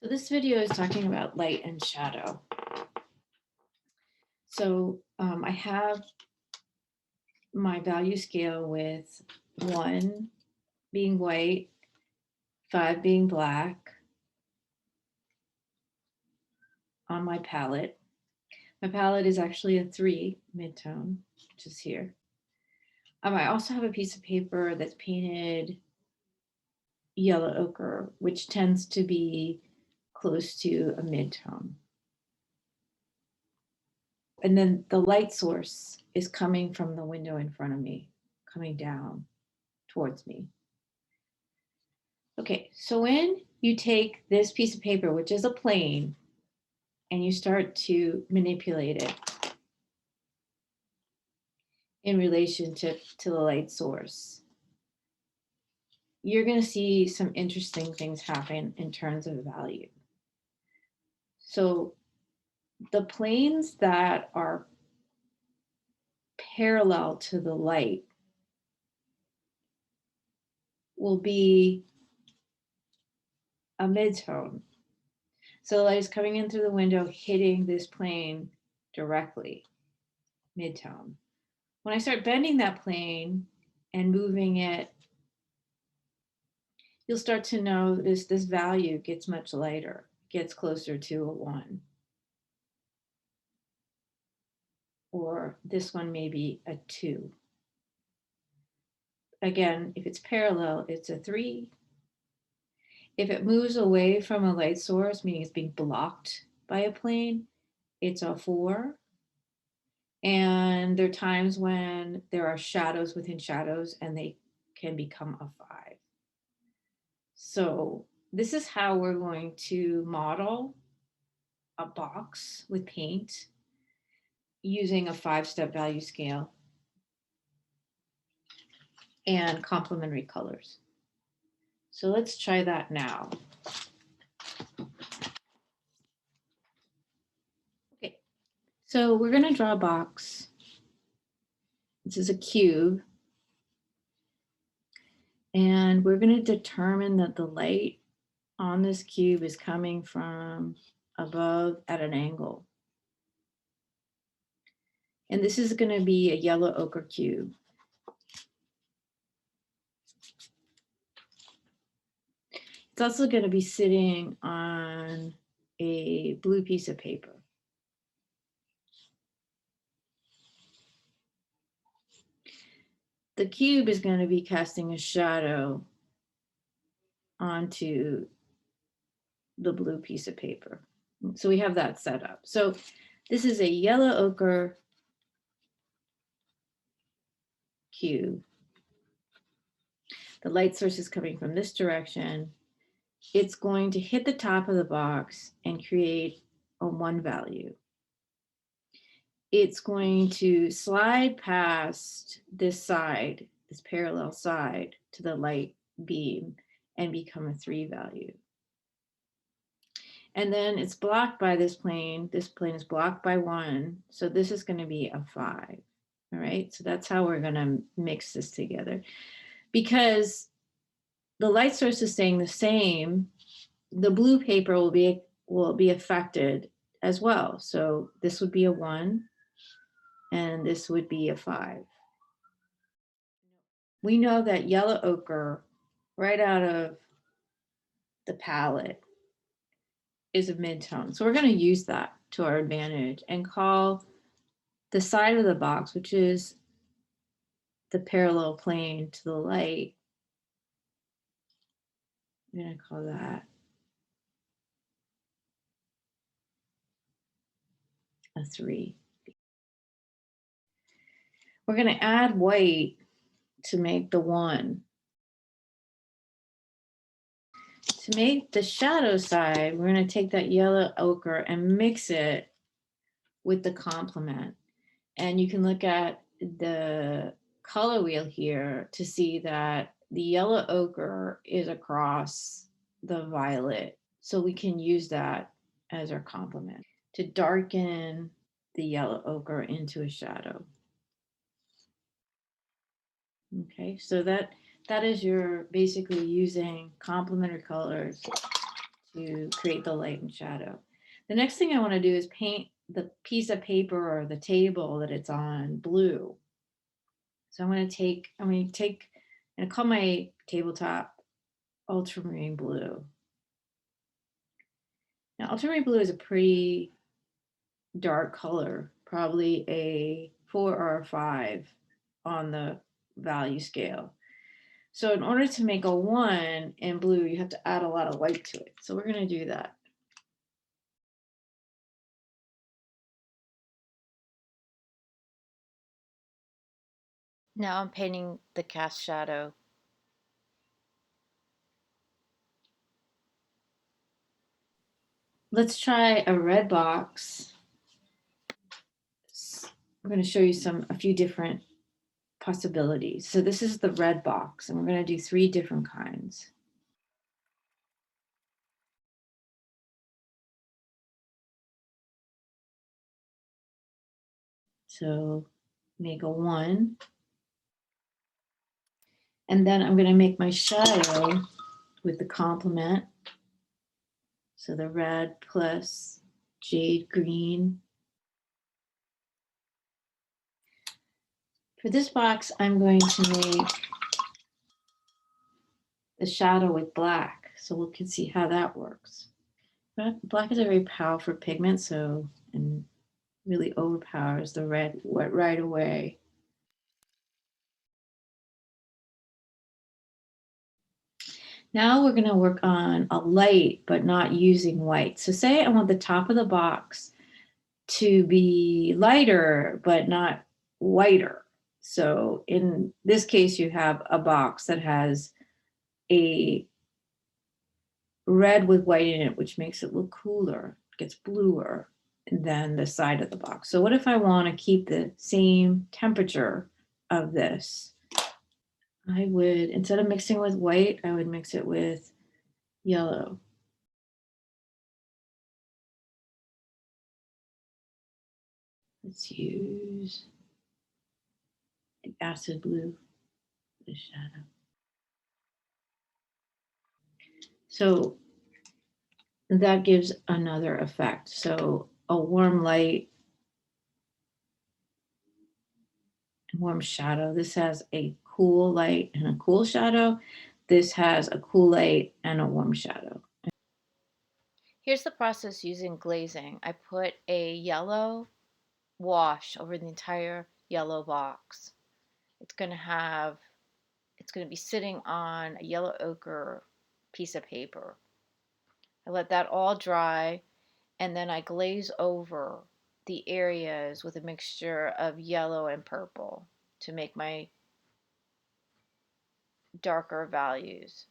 So this video is talking about light and shadow. So I have my value scale with 1 being white, 5 being black on my palette. My palette is actually a 3 midtone, which is here. I also have a piece of paper that's painted yellow ochre, which tends to be close to a midtone. And then the light source is coming from the window in front of me, coming down towards me. Okay, so when you take this piece of paper, which is a plane, and you start to manipulate it in relationship to the light source, you're going to see some interesting things happen in terms of value. So the planes that are parallel to the light will be a midtone. So the light is coming in through the window, hitting this plane directly, midtone. When I start bending that plane and moving it, you'll start to notice this value gets much lighter, gets closer to a 1. Or this one may be a 2. Again, if it's parallel, it's a 3. If it moves away from a light source, meaning it's being blocked by a plane, it's a 4. And there are times when there are shadows within shadows and they can become a 5. So this is how we're going to model a box with paint using a 5-step value scale and complementary colors. So let's try that now. Okay, so we're going to draw a box. This is a cube. And we're going to determine that the light on this cube is coming from above at an angle. And this is going to be a yellow ochre cube. It's also going to be sitting on a blue piece of paper. The cube is going to be casting a shadow onto the blue piece of paper. So we have that set up. So this is a yellow ochre cube. The light source is coming from this direction. It's going to hit the top of the box and create a 1 value. It's going to slide past this side, this parallel side to the light beam and become a 3 value. And then it's blocked by this plane. This plane is blocked by 1. So this is going to be a 5. All right. So that's how we're going to mix this together. Because the light source is staying the same, the blue paper will be affected as well. So this would be a 1 and this would be a 5. We know that yellow ochre right out of the palette is a midtone. So we're going to use that to our advantage and call the side of the box, which is the parallel plane to the light, I'm going to call that a 3. We're going to add white to make the 1. To make the shadow side, we're going to take that yellow ochre and mix it with the complement. And you can look at the color wheel here to see that the yellow ochre is across the violet. So we can use that as our complement to darken the yellow ochre into a shadow. Okay, so that is your basically using complementary colors to create the light and shadow. The next thing I want to do is paint the piece of paper or the table that it's on blue. So I'm going to and call my tabletop ultramarine blue. Now, ultramarine blue is a pretty dark color, probably a 4 or a 5 on the value scale. So in order to make a 1 in blue, you have to add a lot of white to it. So we're going to do that. Now I'm painting the cast shadow. Let's try a red box. I'm going to show you a few different possibilities. So this is the red box, and we're going to do 3 different kinds. So make a 1. And then I'm going to make my shadow with the complement. So the red plus jade green. For this box, I'm going to make the shadow with black. So we can see how that works. Black is a very powerful pigment, and really overpowers the red right away. Now we're going to work on a light, but not using white. So say I want the top of the box to be lighter, but not whiter. So in this case, you have a box that has a red with white in it, which makes it look cooler, gets bluer than the side of the box. So what if I want to keep the same temperature of this? I would, instead of mixing with white, I would mix it with yellow. Let's use the acid blue for the shadow. So that gives another effect. So a warm light, warm shadow. This has a cool light and a cool shadow. This has a cool light and a warm shadow. Here's the process using glazing. I put a yellow wash over the entire yellow box. It's going to be sitting on a yellow ochre piece of paper. I let that all dry, and then I glaze over the areas with a mixture of yellow and purple to make my darker values.